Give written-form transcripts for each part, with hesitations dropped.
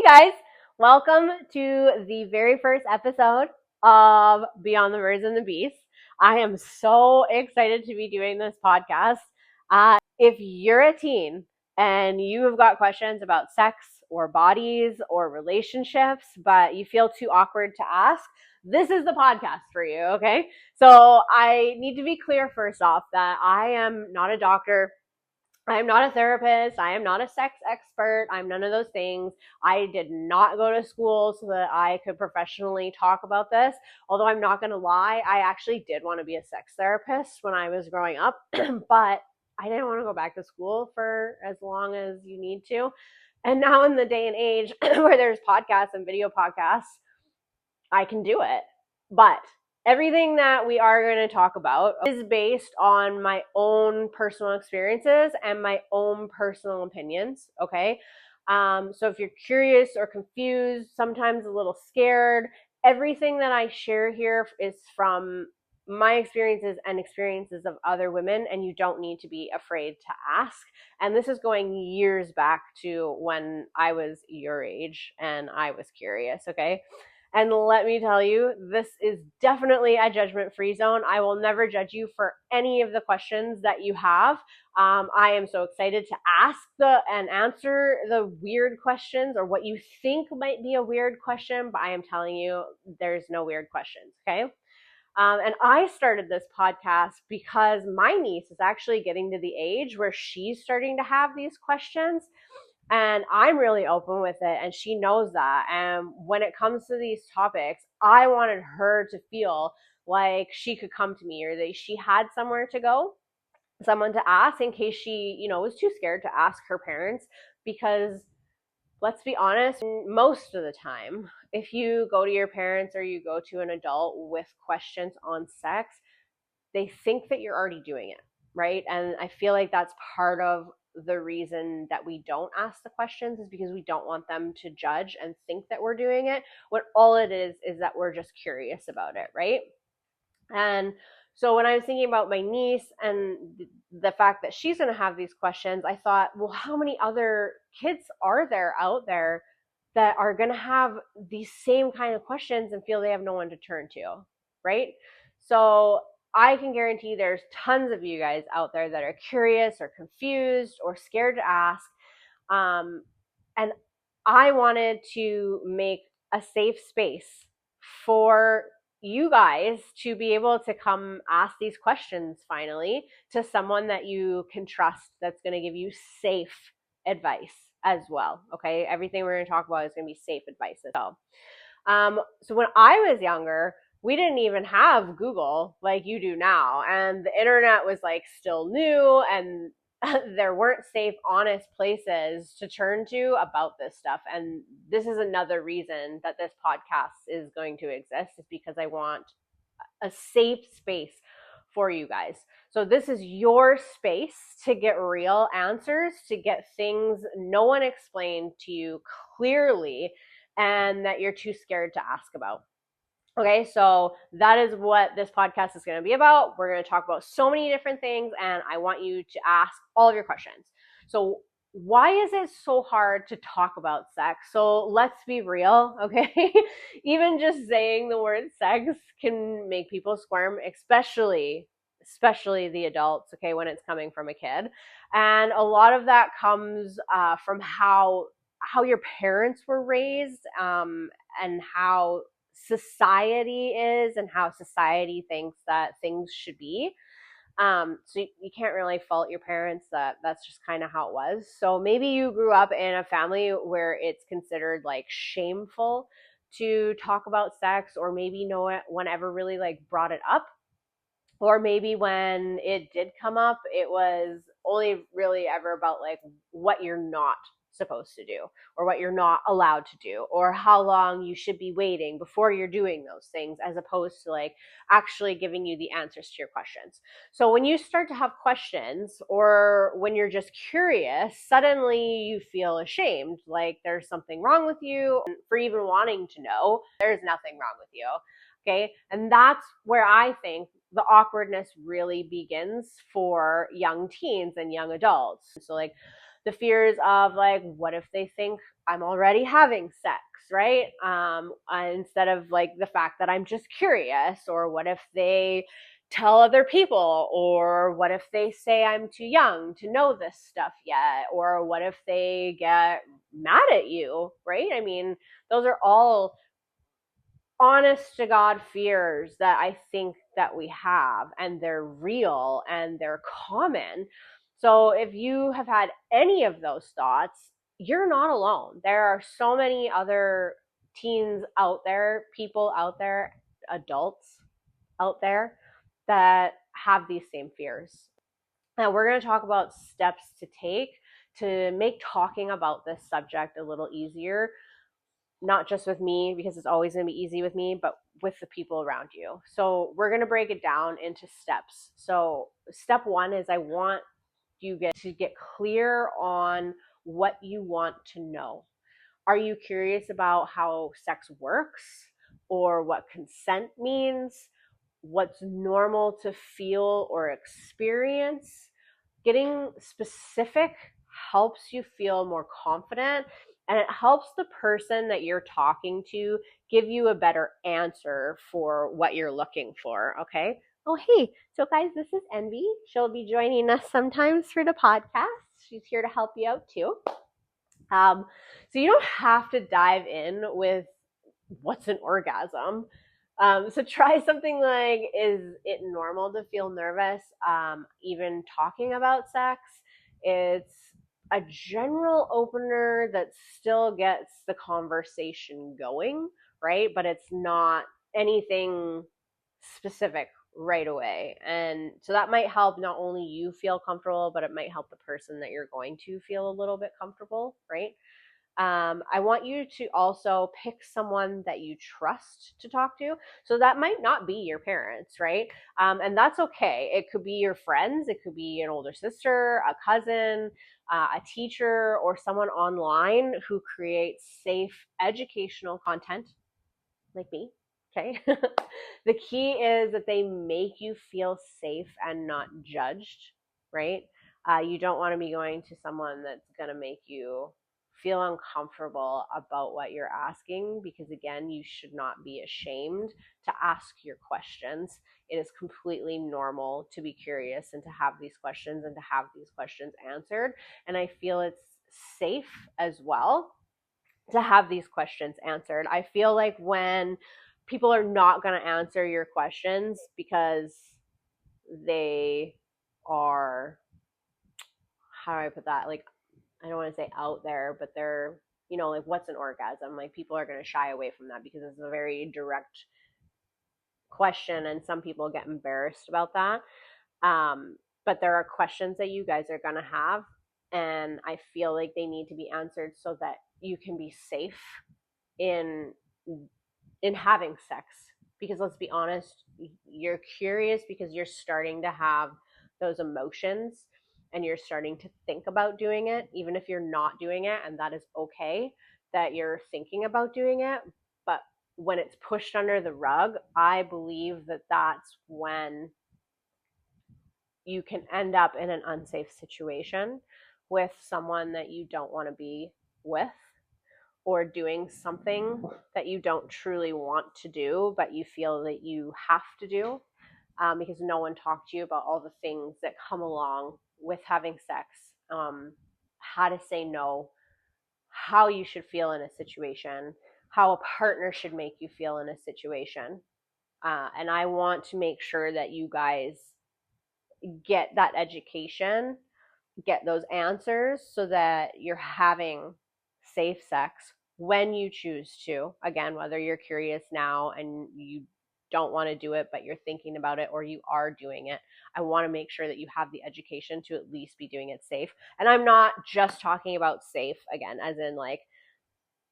guys, welcome to the very first episode of Beyond the Birds and the Beasts. I am so excited to be doing this podcast. If you're a teen and you have got questions about sex or bodies or relationships, but you feel too awkward to ask, this is the podcast for you, okay? So I need to be clear first off that I am not a doctor. I am not a therapist. I am not a sex expert. I'm none of those things. I did not go to school so that I could professionally talk about this. Although I'm not going to lie, I actually did want to be a sex therapist when I was growing up, but I didn't want to go back to school for as long as you need to. And now in the day and age where there's podcasts and video podcasts, I can do it. But everything that we are going to talk about is based on my own personal experiences and my own personal opinions, okay? So if you're curious or confused, sometimes a little scared, everything that I share here is from my experiences and experiences of other women, and you don't need to be afraid to ask. And this is going years back to when I was your age and I was curious, okay? And let me tell you, this is definitely a judgment-free zone. I will never judge you for any of the questions that you have. I am so excited to ask and answer the weird questions or what you think might be a weird question, but I am telling you, there's no weird questions, okay? And I started this podcast because my niece is actually getting to the age where she's starting to have these questions. And I'm really open with it, and she knows that. And when it comes to these topics, I wanted her to feel like she could come to me or that she had somewhere to go, someone to ask in case she, was too scared to ask her parents. Because let's be honest, most of the time, if you go to your parents or you go to an adult with questions on sex, they think that you're already doing it, right? And I feel like that's part of the reason that we don't ask the questions is because we don't want them to judge and think that we're doing it, when all it is that we're just curious about it, right? And so when I was thinking about my niece and the fact that she's going to have these questions, I thought, well, how many other kids are there out there that are going to have these same kind of questions and feel they have no one to turn to, right? So I can guarantee there's tons of you guys out there that are curious or confused or scared to ask. And I wanted to make a safe space for you guys to be able to come ask these questions finally to someone that you can trust that's going to give you safe advice as well. Okay, everything we're going to talk about is going to be safe advice as well. So when I was younger, we didn't even have Google like you do now, and the internet was like still new, and there weren't safe, honest places to turn to about this stuff. And this is another reason that this podcast is going to exist, is because I want a safe space for you guys. So this is your space to get real answers, to get things no one explained to you clearly and that you're too scared to ask about. Okay, so that is what this podcast is going to be about. We're going to talk about so many different things, and I want you to ask all of your questions. So why is it so hard to talk about sex? So let's be real, okay? Even just saying the word sex can make people squirm, especially the adults, okay, when it's coming from a kid. And a lot of that comes from how your parents were raised, and how society is and how society thinks that things should be. So you can't really fault your parents, that's just kind of how it was. So maybe you grew up in a family where it's considered like shameful to talk about sex, or maybe no one ever really like brought it up. Or maybe when it did come up, it was only really ever about like what you're not supposed to do, or what you're not allowed to do, or how long you should be waiting before you're doing those things, as opposed to like actually giving you the answers to your questions. So when you start to have questions, or when you're just curious, suddenly you feel ashamed, like there's something wrong with you for even wanting to know. There's nothing wrong with you. Okay, and that's where I think the awkwardness really begins for young teens and young adults. So like the fears of like, what if they think I'm already having sex, right? Instead of like the fact that I'm just curious, or what if they tell other people, or what if they say I'm too young to know this stuff yet, or what if they get mad at you, right? I mean, those are all honest to God fears that I think that we have, and they're real and they're common. So if you have had any of those thoughts, you're not alone. There are so many other teens out there, people out there, adults out there that have these same fears. Now, we're going to talk about steps to take to make talking about this subject a little easier, not just with me, because it's always going to be easy with me, but with the people around you. So we're going to break it down into steps. So step one is, I want you to get clear on what you want to know. Are you curious about how sex works, or what consent means, what's normal to feel or experience? Getting specific helps you feel more confident, and it helps the person that you're talking to give you a better answer for what you're looking for. Okay. Oh, hey. So, guys, this is Envy. She'll be joining us sometimes for the podcast. She's here to help you out too. So, you don't have to dive in with what's an orgasm. So try something like, is it normal to feel nervous even talking about sex? It's a general opener that still gets the conversation going, right? But it's not anything specific right away. And so that might help not only you feel comfortable, but it might help the person that you're going to feel a little bit comfortable, right? I want you to also pick someone that you trust to talk to. So that might not be your parents, right? And that's okay. It could be your friends, it could be an older sister, a cousin, a teacher, or someone online who creates safe educational content, like me. Okay. The key is that they make you feel safe and not judged, right? You don't want to be going to someone that's going to make you feel uncomfortable about what you're asking, because again, you should not be ashamed to ask your questions. It is completely normal to be curious and to have these questions and to have these questions answered. And I feel it's safe as well to have these questions answered. I feel like when people are not going to answer your questions because they are, how do I put that? Like, I don't want to say out there, but they're, like, what's an orgasm? Like, people are going to shy away from that because it's a very direct question, and some people get embarrassed about that. But there are questions that you guys are going to have, and I feel like they need to be answered so that you can be safe in having sex. Because let's be honest, you're curious because you're starting to have those emotions, and you're starting to think about doing it, even if you're not doing it, and that is okay that you're thinking about doing it. But when it's pushed under the rug, I believe that that's when you can end up in an unsafe situation with someone that you don't want to be with, or doing something that you don't truly want to do, but you feel that you have to do, because no one talked to you about all the things that come along with having sex, how to say no, how you should feel in a situation, how a partner should make you feel in a situation. And I want to make sure that you guys get that education, get those answers, so that you're having safe sex when you choose to. Again, whether you're curious now and you don't want to do it, but you're thinking about it, or you are doing it, I want to make sure that you have the education to at least be doing it safe. And I'm not just talking about safe, again, as in like,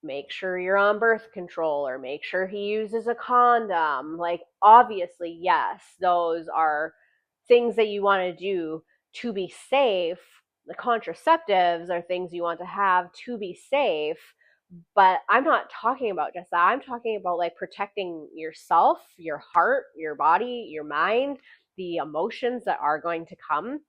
make sure you're on birth control, or make sure he uses a condom. Like, obviously, yes, those are things that you want to do to be safe. The contraceptives are things you want to have to be safe. But I'm not talking about just that. I'm talking about like protecting yourself, your heart, your body, your mind, the emotions that are going to come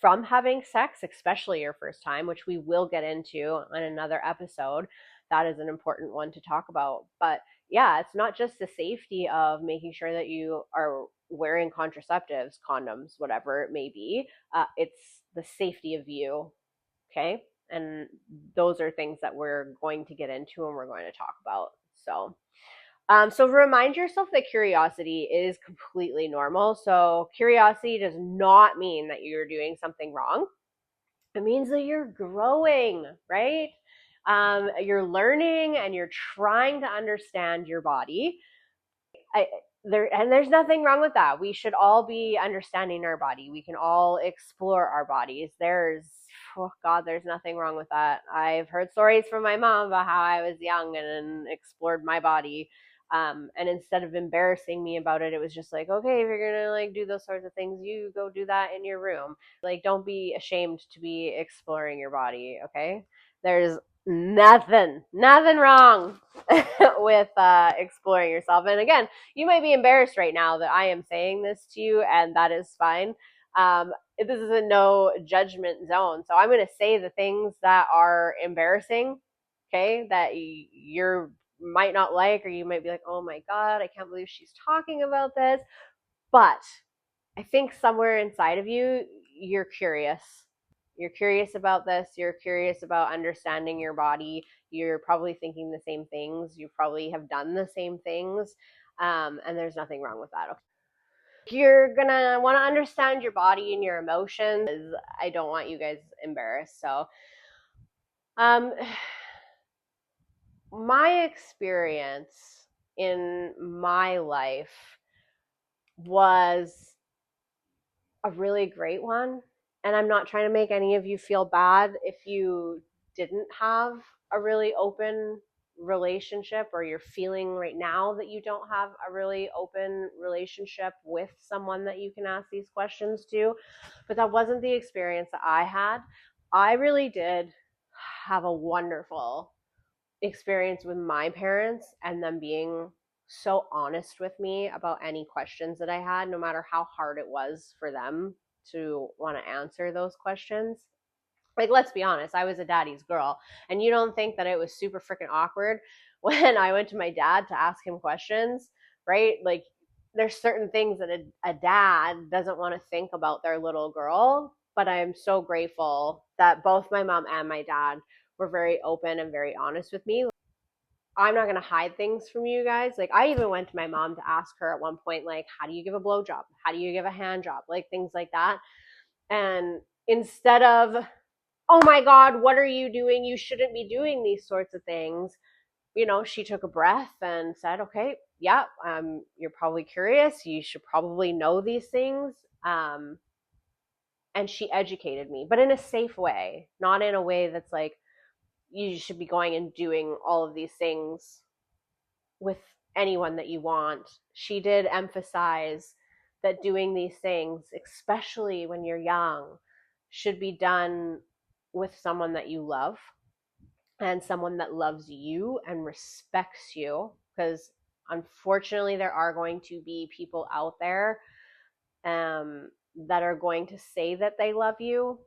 from having sex, especially your first time, which we will get into in another episode. That is an important one to talk about. But yeah, it's not just the safety of making sure that you are wearing contraceptives, condoms, whatever it may be. It's the safety of you. Okay. And those are things that we're going to get into and we're going to talk about. So remind yourself that curiosity is completely normal. So curiosity does not mean that you're doing something wrong. It means that you're growing, right? You're learning and you're trying to understand your body. I, there's nothing wrong with that. We should all be understanding our body. We can all explore our bodies. Oh God, there's nothing wrong with that. I've heard stories from my mom about how I was young and explored my body. And instead of embarrassing me about it, it was just like, okay, if you're gonna like do those sorts of things, you go do that in your room. Like, don't be ashamed to be exploring your body. Okay, there's nothing wrong with exploring yourself. And again, you might be embarrassed right now that I am saying this to you, and that is fine. This is a no judgment zone. So I'm going to say the things that are embarrassing, okay, that you might not like, or you might be like, oh my God, I can't believe she's talking about this. But I think somewhere inside of you, you're curious. You're curious about this. You're curious about understanding your body. You're probably thinking the same things. You probably have done the same things. And there's nothing wrong with that. Okay? You're going to want to understand your body and your emotions. I don't want you guys embarrassed. So, my experience in my life was a really great one. And I'm not trying to make any of you feel bad if you didn't have a really open relationship, or you're feeling right now that you don't have a really open relationship with someone that you can ask these questions to. But that wasn't the experience that I had. I really did have a wonderful experience with my parents and them being so honest with me about any questions that I had, no matter how hard it was for them to want to answer those questions. Like, let's be honest, I was a daddy's girl. And you don't think that it was super freaking awkward when I went to my dad to ask him questions, right? Like, there's certain things that a dad doesn't want to think about their little girl. But I'm so grateful that both my mom and my dad were very open and very honest with me. I'm not going to hide things from you guys. Like, I even went to my mom to ask her at one point, like, how do you give a blowjob? How do you give a hand job? Like, things like that. And instead of, oh my God, what are you doing? You shouldn't be doing these sorts of things. She took a breath and said, okay, yeah, you're probably curious. You should probably know these things. And she educated me, but in a safe way, not in a way that's like, you should be going and doing all of these things with anyone that you want. She did emphasize that doing these things, especially when you're young, should be done with someone that you love and someone that loves you and respects you. Because unfortunately, there are going to be people out there that are going to say that they love you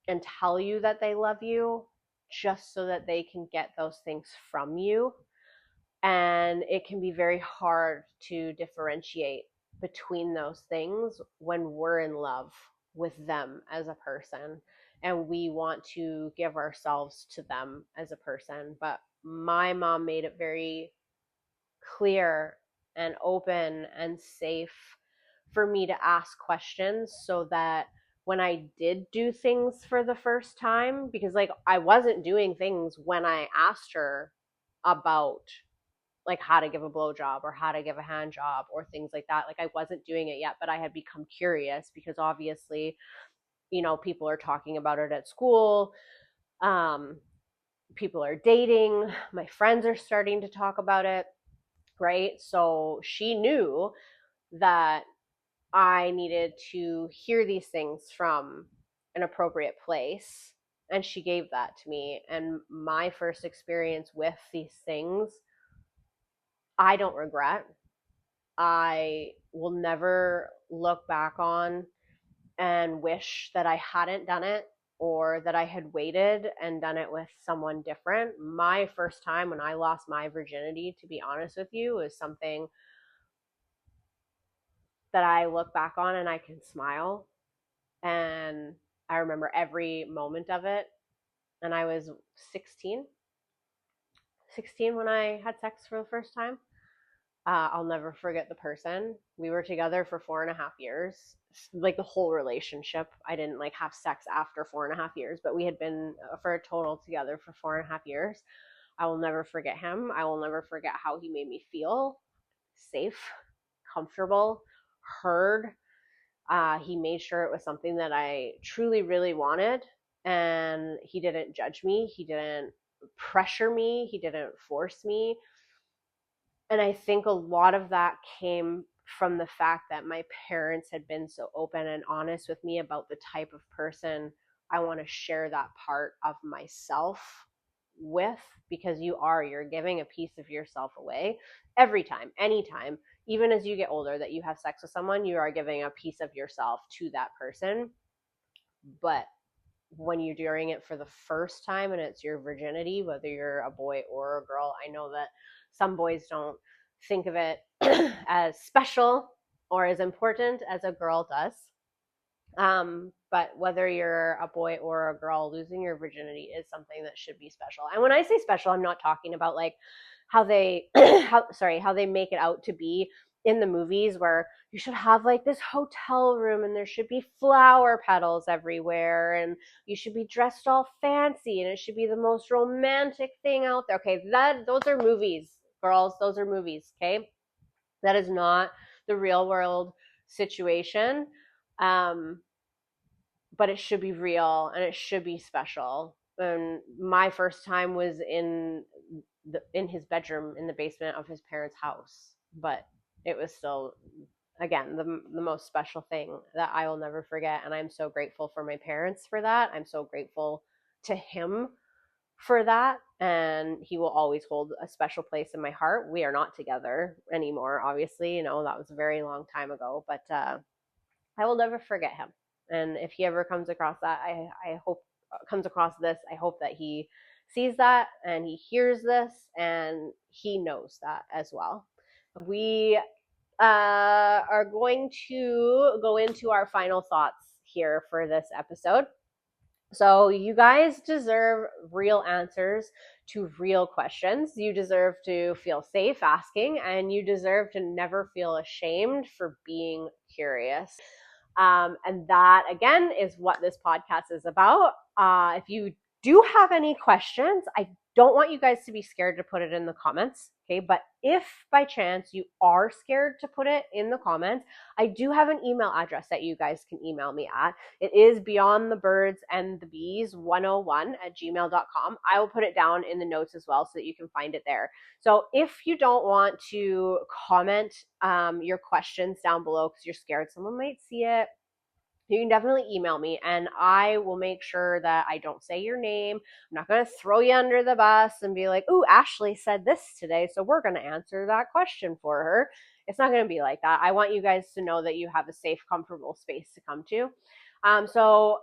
and tell you that they love you just so that they can get those things from you. And it can be very hard to differentiate between those things when we're in love with them as a person and we want to give ourselves to them as a person. But my mom made it very clear and open and safe for me to ask questions, so that when I did do things for the first time, because like I wasn't doing things when I asked her about like how to give a blowjob or how to give a hand job or things like that. Like, I wasn't doing it yet, but I had become curious because obviously, people are talking about it at school. People are dating. My friends are starting to talk about it, right? So she knew that I needed to hear these things from an appropriate place. And she gave that to me. And my first experience with these things, I don't regret. I will never look back on and wish that I hadn't done it, or that I had waited and done it with someone different. My first time when I lost my virginity, to be honest with you, is something that I look back on and I can smile. And I remember every moment of it. And I was 16 when I had sex for the first time. I'll never forget the person. We were together for 4.5 years, like the whole relationship. I didn't like have sex after 4.5 years, but we had been for a total together for 4.5 years. I will never forget him. I will never forget how he made me feel safe, comfortable, heard. He made sure it was something that I truly, really wanted. And he didn't judge me. He didn't pressure me. He didn't force me. And I think a lot of that came from the fact that my parents had been so open and honest with me about the type of person I want to share that part of myself with, because you're giving a piece of yourself away every time, anytime, even as you get older that you have sex with someone, you are giving a piece of yourself to that person. But when you're doing it for the first time and it's your virginity, whether you're a boy or a girl, I know that some boys don't think of it as special or as important as a girl does. But whether you're a boy or a girl, losing your virginity is something that should be special. And when I say special, I'm not talking about like how they how they make it out to be in the movies, where you should have like this hotel room and there should be flower petals everywhere and you should be dressed all fancy and it should be the most romantic thing out there. Okay, those are movies, girls. Those are movies, okay? That is not the real world situation. But it should be real and it should be special. And my first time was in his bedroom in the basement of his parents' house, but it was still, again, the most special thing that I will never forget. And I'm so grateful for my parents for that. I'm so grateful to him for that, and he will always hold a special place in my heart. We are not together anymore, obviously, that was a very long time ago, but I will never forget him. And if he ever comes across that, I hope comes across this, I hope that he sees that and he hears this and he knows that as well. We are going to go into our final thoughts here for this episode. So you guys deserve real answers to real questions. You deserve to feel safe asking, and you deserve to never feel ashamed for being curious. And that, again, is what this podcast is about. If you do have any questions, I don't want you guys to be scared to put it in the comments, okay? But if by chance you are scared to put it in the comments, I do have an email address that you guys can email me at. It is beyondthebees101@gmail.com. I will put it down in the notes as well so that you can find it there. So if you don't want to comment your questions down below because you're scared someone might see it, you can definitely email me and I will make sure that I don't say your name. I'm not going to throw you under the bus and be like, "Ooh, Ashley said this today, so we're going to answer that question for her." It's not going to be like that. I want you guys to know that you have a safe, comfortable space to come to. So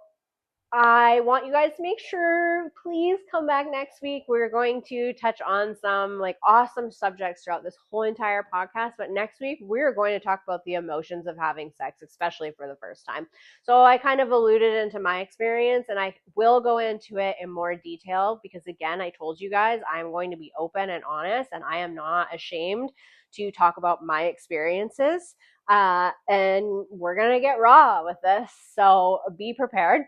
I want you guys to make sure, please come back next week. We're going to touch on some like awesome subjects throughout this whole entire podcast. But next week, we're going to talk about the emotions of having sex, especially for the first time. So I kind of alluded into my experience and I will go into it in more detail because, again, I told you guys I'm going to be open and honest and I am not ashamed to talk about my experiences. And we're going to get raw with this. So be prepared.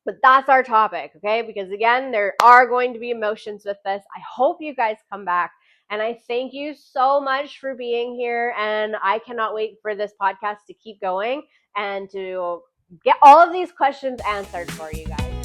But that's our topic, okay? Because again, there are going to be emotions with this. I hope you guys come back. And I thank you so much for being here. And I cannot wait for this podcast to keep going and to get all of these questions answered for you guys.